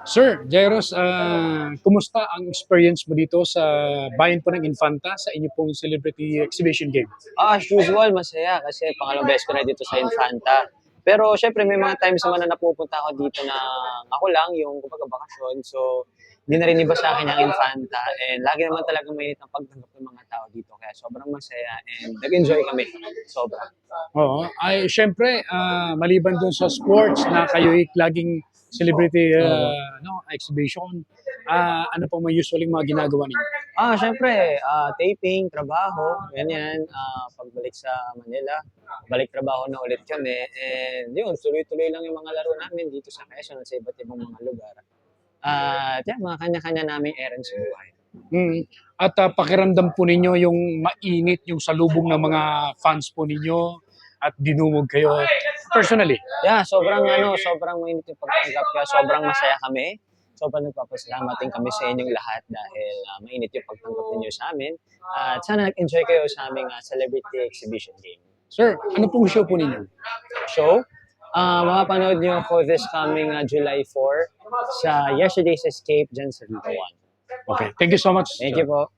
Sir Jairos, kumusta ang experience mo dito sa bayan po ng Infanta sa inyo pong celebrity exhibition game? As usual, masaya kasi pangalawang beses ko na dito sa Infanta. Pero syempre may mga times naman na napupunta ako dito na ako lang yung kumbaga bakasyon. So, hindi na rin iba sa akin ang Infanta. And lagi naman talagang mainit ang pagtanggap ng mga tao dito. Kaya sobrang masaya and nag-enjoy kami. Sobra. Oo, ay siyempre maliban dun sa sports na kayo'y laging celebrity exhibition, ano po may usually mga ginagawa ninyo? Syempre, taping, trabaho, ganyan. Pagbalik sa Manila, balik trabaho na ulit kami. And yun, tuloy-tuloy lang yung mga laro namin dito sa Quezon at sa iba't ibang mga lugar. At yan, mga kanya-kanya naming errands sa buhay. Mm. At pakiramdam po ninyo yung mainit yung salubong ng mga fans po ninyo at dinumog kayo personally? Yeah, sobrang mainit yung pagtanggap kaya sobrang masaya kami. Sobrang nagpapasalamat din kami sa inyong lahat dahil mainit yung pagtanggap ninyo sa amin. At sana nag-enjoy kayo sa aming celebrity exhibition game. Sir, ano pong show po ninyo? Show, mapapanood nyo ako this coming July 4 sa Yesterday's Escape dyan sa Viva 1. Okay, thank you so much, Thank sir. you po.